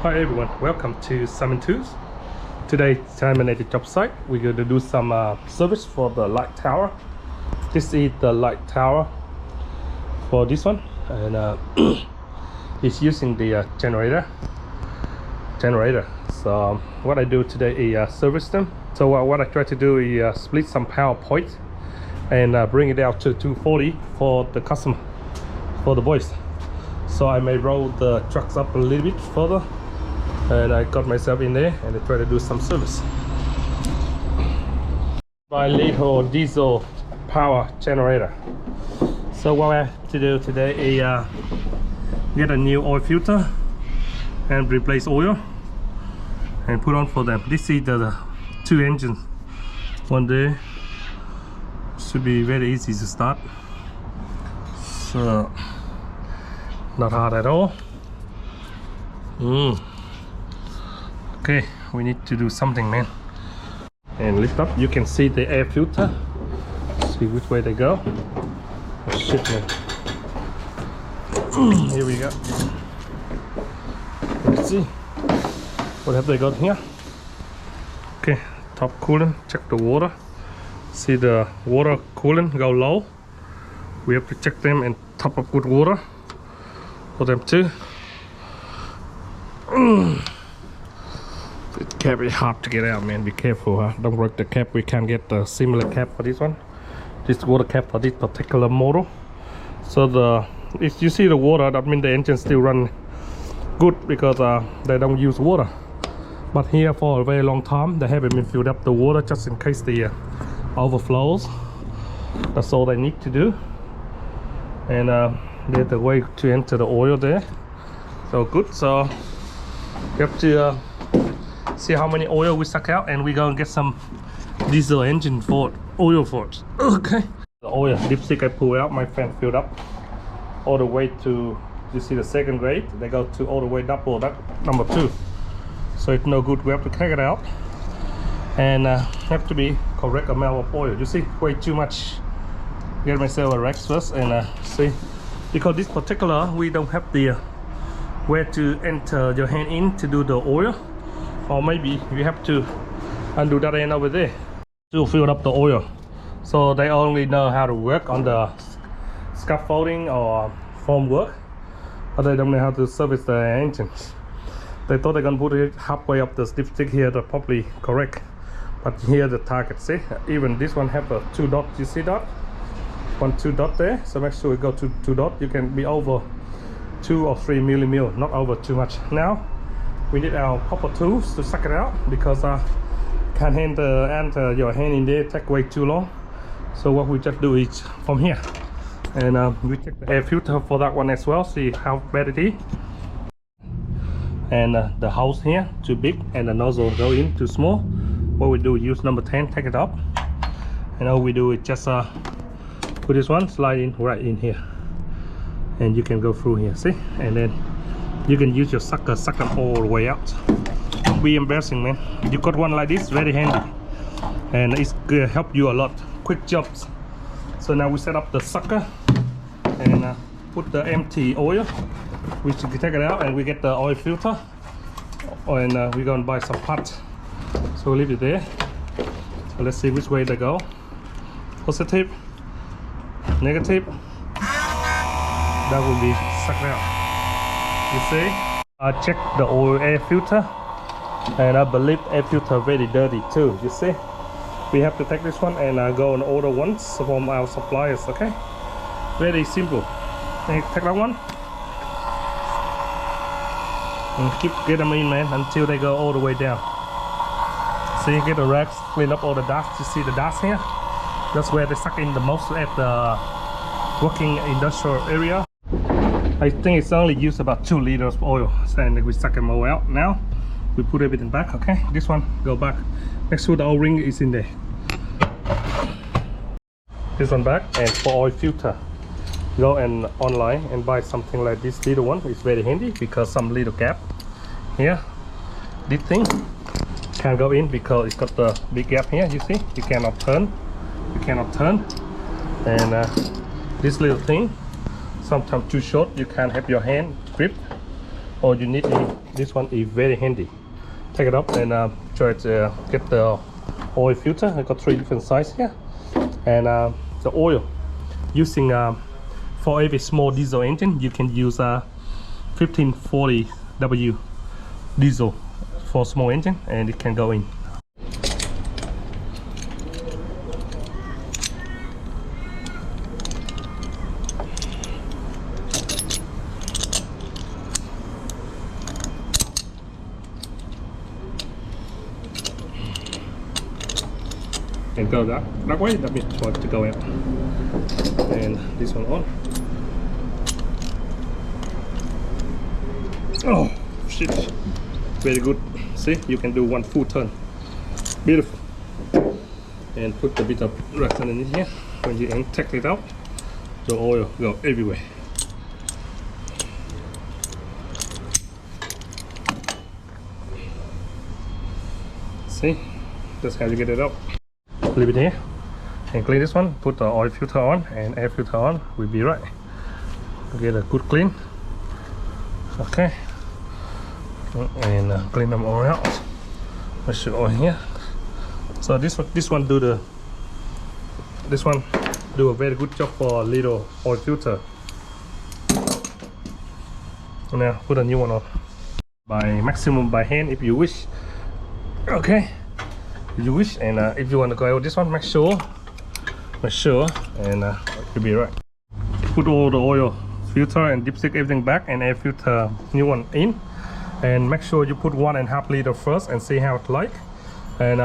Hi everyone, welcome to Simon Tools. Today, Simon at the job site. We're going to do some service for the light tower. This is the light tower for this one, and it's using the generator. So what I do today is service them. So what I try to do is split some power points and bring it out to 240 for the customer, for the boys. So I may roll the trucks up a little bit further, and I got myself in there and I try to do some service. By little diesel power generator. So what I have to do today is get a new oil filter and replace oil and put on for them. This is the two engines. One day should be very easy to start. So not hard at all. Okay, we need to do something, man. And lift up, you can see the air filter. See which way they go. Oh shit, man. Here we go. Let's see what have they got here. Okay, top coolant, check the water. See the water coolant go low. We have to check them and top up with water for them too. The cap is hard to get out, man. Be careful, huh? Don't break the cap. We can't get the similar cap for this one. This water cap for this particular model. So if you see the water, that means the engine still run good because they don't use water. But here for a very long time, they haven't been filled up the water just in case the overflows. That's all they need to do. And there's the way to enter the oil there. So good. So you have to see how many oil we suck out, and we go and get some diesel engine for oil for it. Okay. The oil dipstick I pull out, my fan filled up all the way to, you see the second grade, they go to all the way double that number 2. So it's no good. We have to take it out and have to be correct amount of oil. You see, way too much. Get myself a rack first and see, because this particular we don't have the where to enter your hand in to do the oil, or maybe you have to undo that end over there to fill up the oil. So they only know how to work on the scaffolding or foam work, but they don't know how to service the engines. They thought they're gonna put it halfway up the dipstick here, they're probably correct, but here the target, see, even this one have a 2 dot. You see that 2 dot there, so make sure we go to 2 dot. You can be over 2 or 3 millimeter, not over too much. Now we need our copper tools to suck it out, because can't enter your hand in there, take way too long. So what we just do is from here, and we check the air filter for that one as well, see how bad it is. And the house here too big, and the nozzle go in too small. What we do, use number 10, take it up, and all we do is just put this one, slide in right in here, and you can go through here, see, and then you can use your sucker, suck them all the way out. Don't be embarrassing, man. You got one like this, very handy, and it's gonna help you a lot. Quick jobs. So now we set up the sucker and put the empty oil. We should take it out and we get the oil filter, and we're gonna buy some parts. So we'll leave it there. So let's see which way they go. Positive, negative. That will be sucked out. You see, I checked the oil air filter, and I believe air filter very dirty too. You see, we have to take this one and go and order once from our suppliers. Okay, very simple. And take that one and get them in, man, until they go all the way down. See, get the racks, clean up all the dust. You see the dust here? That's where they suck in the most at the working industrial area. I think it's only used about 2 liters of oil, and we suck them all out. Now we put everything back. Okay, this one go back. Make sure the O-ring is in there. This one back, and for oil filter, go and online and buy something like this little one. It's very handy because some little gap here. This thing can't go in because it's got the big gap here. You see, you cannot turn. And this little thing sometimes too short, you can't have your hand grip all you need this one is very handy. Take it up and try to get the oil filter. I got 3 different sizes here, and the oil using for every small diesel engine you can use 1540W diesel for small engine, and it can go in. And go that way, that means for it to go out. And this one on. Oh shit, very good. See, you can do 1 full turn. Beautiful. And put a bit of resin in here. When you take it out, the oil go everywhere. See, that's how you get it out. Leave it here and clean this one. Put the oil filter on and air filter on. We'll be right. Get a good clean. Okay, and clean them all out. Make sure all here. So this one do a very good job for little oil filter. Now put a new one on. By maximum by hand if you wish. Okay. You wish, and if you want to go with this one, make sure, and you'll be right. Put all the oil filter and dipstick everything back, and air filter new one in, and make sure you put 1.5 liter first and see how it like. And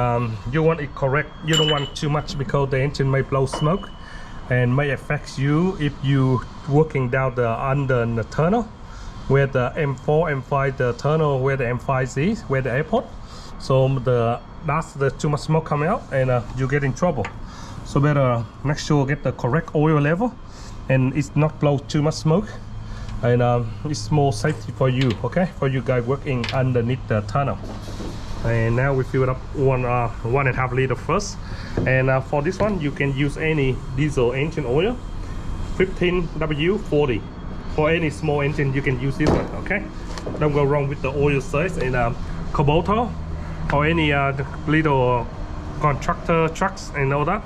you want it correct. You don't want too much because the engine may blow smoke and may affect you if you working down under the tunnel where the M4, M5, the tunnel where the M5 is, where the airport. So that's too much smoke coming out, and you get in trouble. So better make sure get the correct oil level, and it's not blow too much smoke, and it's more safety for you, okay, for you guys working underneath the tunnel. And now we fill it up 1.5 liter first, and for this one you can use any diesel engine oil, 15W40. For any small engine you can use this one, okay. Don't go wrong with the oil size. And Kubota or any little contractor trucks and all that,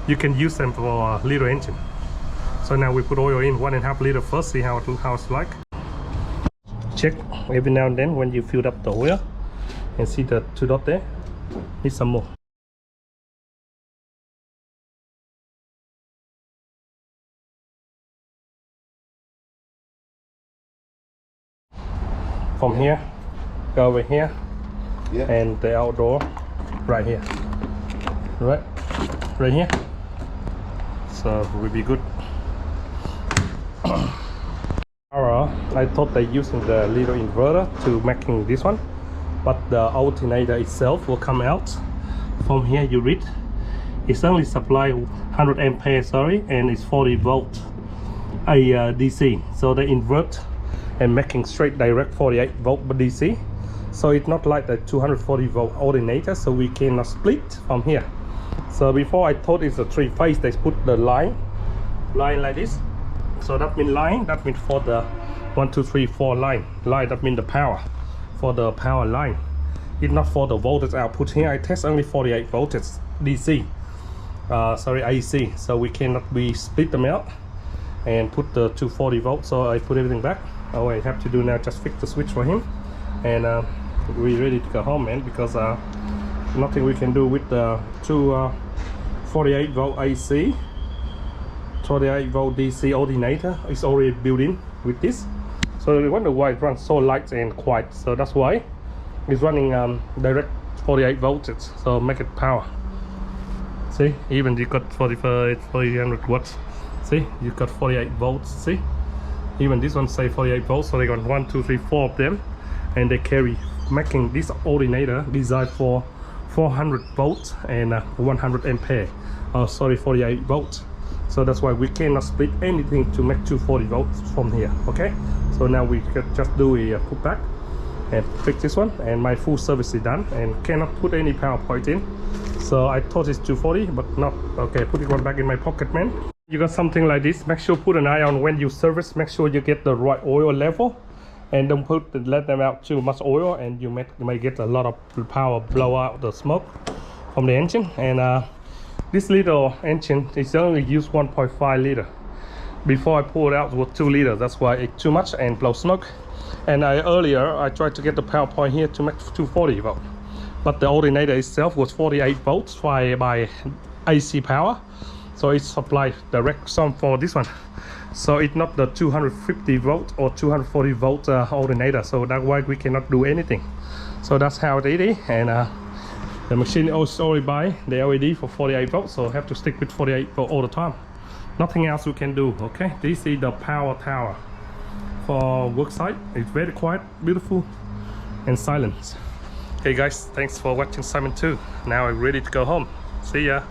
you can use them for little engine. So now we put oil in 1.5 liter first, see how it's like. Check every now and then when you filled up the oil, and see the 2 dots there, need some more. From here, go over here. Yeah. And the outdoor right here, right here, so we'll be good. I thought they're using the little inverter to making this one, but the alternator itself will come out. From here you read it's only supply 100 ampere, sorry, and it's 40 volt DC, so they invert and making straight direct 48 volt DC. So it's not like the 240 volt alternator, so we cannot split from here. So before I thought it's a 3-phase, they put the line like this. So that means line, that means for the 1, 2, 3, 4 line, that means the power, for the power line. It's not for the voltage output. Here I test only 48 voltage DC, sorry, AC. So we cannot split them out and put the 240 volts. So I put everything back. All I have to do now just fix the switch for him, and we're ready to go home, man, because nothing we can do with the 48 volt AC, 48 volt DC alternator. It's already built in with this. So we wonder why it runs so light and quiet. So that's why it's running direct 48 voltage, so make it power. See, even you got 400 watts. See, you got 48 volts. See, even this one say 48 volts. So they got 1, 2, 3, 4 of them, and they carry, making this alternator designed for 400 volts and 100 ampere. Sorry, 48 volts. So that's why we cannot split anything to make 240 volts from here. Okay, so now we can just do a put back and fix this one, and my full service is done, and cannot put any power point in. So I thought it's 240, but not. Okay, put it one back in my pocket, man. You got something like this, make sure put an eye on when you service, make sure you get the right oil level, and don't let them out too much oil, and you may get a lot of power blow out the smoke from the engine. And this little engine is only used 1.5 liter. Before I pulled it out it was 2 liters. That's why it's too much and blow smoke. And earlier I tried to get the power point here to make 240 volt, but the alternator itself was 48 volts by AC power, so it's supplied direct some for this one. So it's not the 250 volt or 240 volt alternator, so that way we cannot do anything. So that's how it is. And the machine also only buy the LED for 48 volts, so have to stick with 48 volt all the time. Nothing else we can do. Okay, this is the power tower for worksite. It's very quiet, beautiful, and silent. Hey guys, thanks for watching Simon 2. Now I'm ready to go home. See ya.